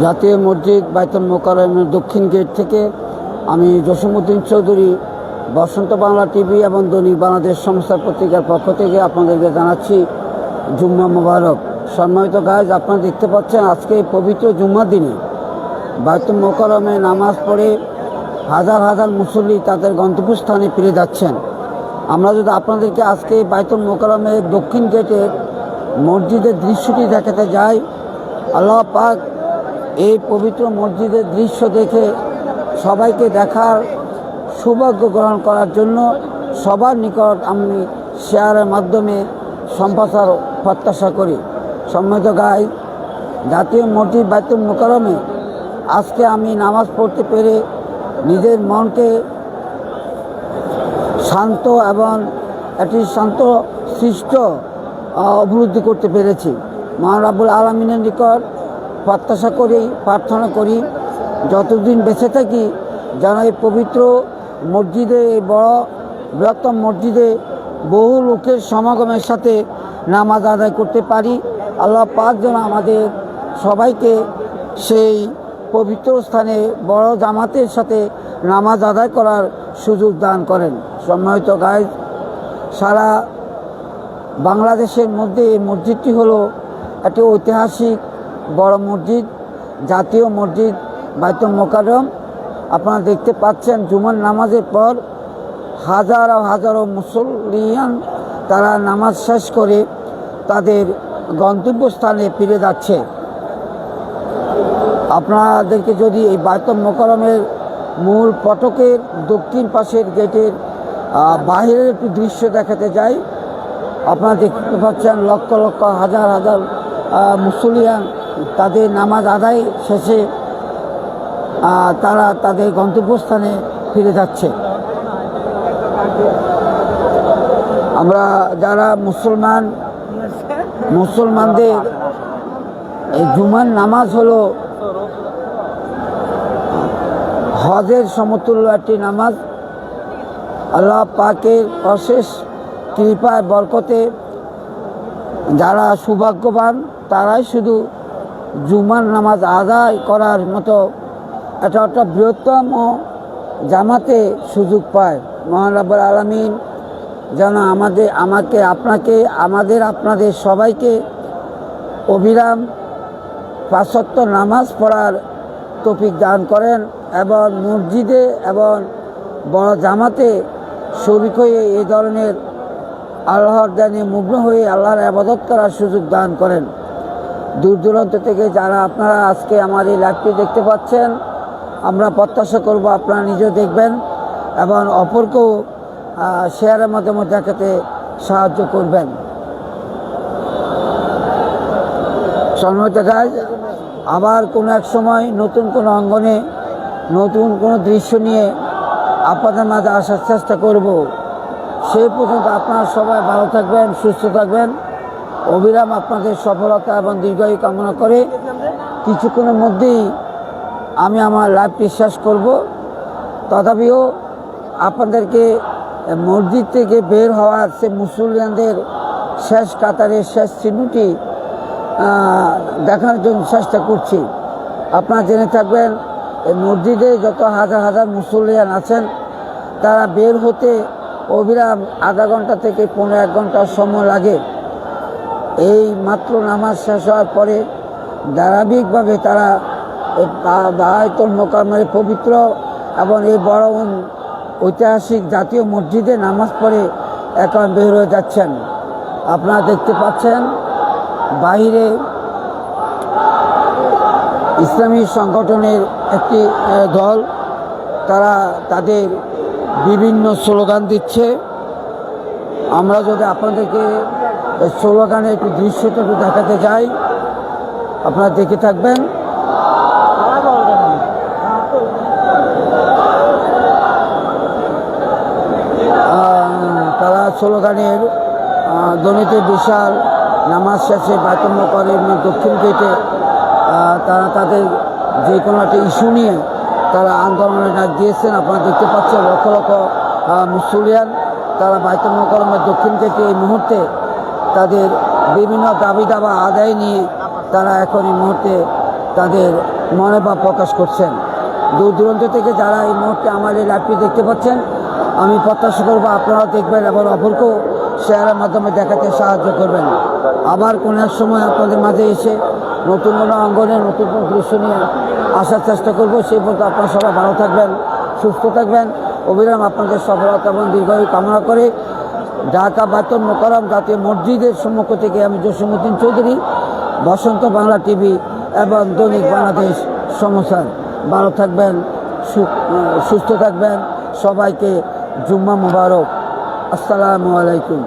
জাতীয় মসজিদ বাইতুল মোকাররমের দক্ষিণ গেট থেকে আমি জসিমউদ্দিন চৌধুরী বসন্ত বাংলা টিভি এবং দৈনিক বাংলাদেশ সংস্থার পত্রিকার পক্ষ থেকে আপনাদেরকে জানাচ্ছি জুম্মা মোবারক। সম্মানিত গাইজ, আপনারা দেখতে পাচ্ছেন আজকে পবিত্র জুম্মার দিনে বাইতুল মোকাররমে নামাজ পড়ে হাজার হাজার মুসল্লি তাদের গন্তব্যস্থানে ফিরে যাচ্ছেন। আমরা যদি আপনাদেরকে আজকে বাইতুল মোকাররমের দক্ষিণ গেটের মসজিদের দৃশ্যটি দেখাতে যাই, আল্লাহ পাক এই পবিত্র মসজিদের দৃশ্য দেখে সবাইকে দেখার সৌভাগ্য গ্রহণ করার জন্য সবার নিকট আমি শেয়ারের মাধ্যমে সম্প্রচার প্রত্যাশা করি। সম্মানিত গাইজ, জাতীয় মসজিদ বাইতুল মোকাররমে আজকে আমি নামাজ পড়তে পেরে নিজের মনকে শান্ত এবং একটি শান্ত সৃষ্ট অভিবৃদ্ধি করতে পেরেছি। মহান রাব্বুল আলামিনের নিকট প্রত্যাশা করি, প্রার্থনা করি যতদিন বেঁচে থাকি যেন এই পবিত্র মসজিদে, এই বড় বৃহত্তম মসজিদে বহু লোকের সমাগমের সাথে নামাজ আদায় করতে পারি। আল্লাহ পাক যেন আমাদের সবাইকে সেই পবিত্র স্থানে বড় জামাতের সাথে নামাজ আদায় করার সুযোগ দান করেন। সম্মানিত গাইজ, সারা বাংলাদেশের মধ্যে এই মসজিদটি হলো একটি ঐতিহাসিক বড় মসজিদ, জাতীয় মসজিদ বাইতুল মোকাররম। আপনারা দেখতে পাচ্ছেন জুমার নামাজের পর হাজারো হাজারো মুসল্লিয়ান তারা নামাজ শেষ করে তাদের গন্তব্যস্থানে ফিরে যাচ্ছে। আপনাদেরকে যদি এই বাইতুল মোকাররমের মূল ফটকের দক্ষিণ পাশের গেটের বাহিরের একটি দৃশ্য দেখাতে যাই, আপনারা দেখতে পাচ্ছেন লক্ষ লক্ষ হাজার হাজার মুসল্লিয়ান তাদের নামাজ আদায় শেষে তারা তাদের গন্তব্যস্থানে ফিরে যাচ্ছে। আমরা যারা মুসলমানদের এই জুমার নামাজ হলো হজের সমতুল্য একটি নামাজ। আল্লাহ পাকের অশেষ কৃপায় বরকতে যারা সৌভাগ্যবান তারাই শুধু জুমার নামাজ আদায় করার মতো একটা বৃহত্তম জামাতে সুযোগ পায়। মহান রাব্বুল আলামিন যেন আপনাদের সবাইকে অবিরাম ৫ ওয়াক্ত নামাজ পড়ার তৌফিক দান করেন এবং মসজিদে এবং বড় জামাতে শরীক হয়ে এই ধরনের আল্লাহর দানে মুগ্ন হয়ে আল্লাহর ইবাদত করার সুযোগ দান করেন। দূর দূরান্ত থেকে যারা আপনারা আজকে আমার এই লাইভটি দেখতে পাচ্ছেন, আমরা প্রত্যাশা করব আপনারা নিজেও দেখবেন এবং অপরকেও শেয়ারের মাধ্যমে দেখাতে সাহায্য করবেন। সম্মানিত গাইজ, আবার কোনো এক সময় নতুন কোনো অঙ্গনে নতুন কোনো দৃশ্য নিয়ে আপনাদের মাঝে আসার চেষ্টা করব। সেই পর্যন্ত আপনারা সবাই ভালো থাকবেন, সুস্থ থাকবেন। অবিরাম আপনাদের সফলতা এবং দীর্ঘায়ু কামনা করে কিছুক্ষণের মধ্যেই আমি আমার লাইভটি শেষ করব। তথাপিও আপনাদেরকে মসজিদ থেকে বের হওয়ার সে মুসল্লিয়ানদের শেষ কাতারের শেষ চিহ্নটি দেখানোর জন্য চেষ্টা করছি। আপনারা জেনে থাকবেন এই মসজিদে যত হাজার হাজার মুসল্লিয়ান আছেন তারা বের হতে অবিরাম আধা ঘন্টা থেকে ১৫-১ ঘন্টার সময় লাগে। এই মাত্র নামাজ শেষ হওয়ার পরে ধারাবাহিকভাবে তারা বাইতুল মোকাররমের পবিত্র এবং এই বড় ঐতিহাসিক জাতীয় মসজিদে নামাজ পড়ে এখন বের হয়ে যাচ্ছেন। আপনারা দেখতে পাচ্ছেন বাহিরে ইসলামী সংগঠনের একটি দল, তারা তাদের বিভিন্ন স্লোগান দিচ্ছে। আমরা যদি আপনাদেরকে স্লোগানের একটু দৃশ্যটা একটু দেখাতে যাই, আপনারা দেখে থাকবেন। তারা স্লোগানের ধ্বনিতে বিশাল নামাজ শেষে বাইতুল মোকাররমের দক্ষিণ গেটে তারা তাদের যে কোনো একটা ইস্যু নিয়ে তারা আন্দোলনের ডাক দিয়েছেন। আপনারা দেখতে পাচ্ছেন লক্ষ লক্ষ মুসল্লিয়ান তারা বাইতুল মোকাররমের দক্ষিণ গেটে এই মুহূর্তে তাদের বিভিন্ন দাবি দাবা আদায় নিয়ে তারা এখন এই মুহূর্তে তাদের মনোভাব প্রকাশ করছেন। দূর দূরান্ত থেকে যারা এই মুহূর্তে আমার এই লাইভটি দেখতে পাচ্ছেন, আমি প্রত্যাশা করবো আপনারাও দেখবেন এবং অপরকেও শেয়ারের মাধ্যমে দেখাতে সাহায্য করবেন। আবার কোনো এক সময় আপনাদের মাঝে এসে নতুন কোনো অঙ্গনে নতুন কোনো দৃশ্য নিয়ে আসার চেষ্টা করবো। সেই পর্যন্ত আপনারা সবাই ভালো থাকবেন, সুস্থ থাকবেন। অবিরাম আপনাদের সফলতা এবং দীর্ঘায়ু কামনা করে ঢাকা বাইতুল মোকাররম জাতীয় মসজিদের সম্মুখ থেকে আমি জসিমউদ্দিন চৌধুরী, বসন্ত বাংলা টিভি এবং দৈনিক বাংলাদেশ সমাচার। ভালো থাকবেন, সুস্থ থাকবেন। সবাইকে জুম্মা মুবারক। আসসালামু আলাইকুম।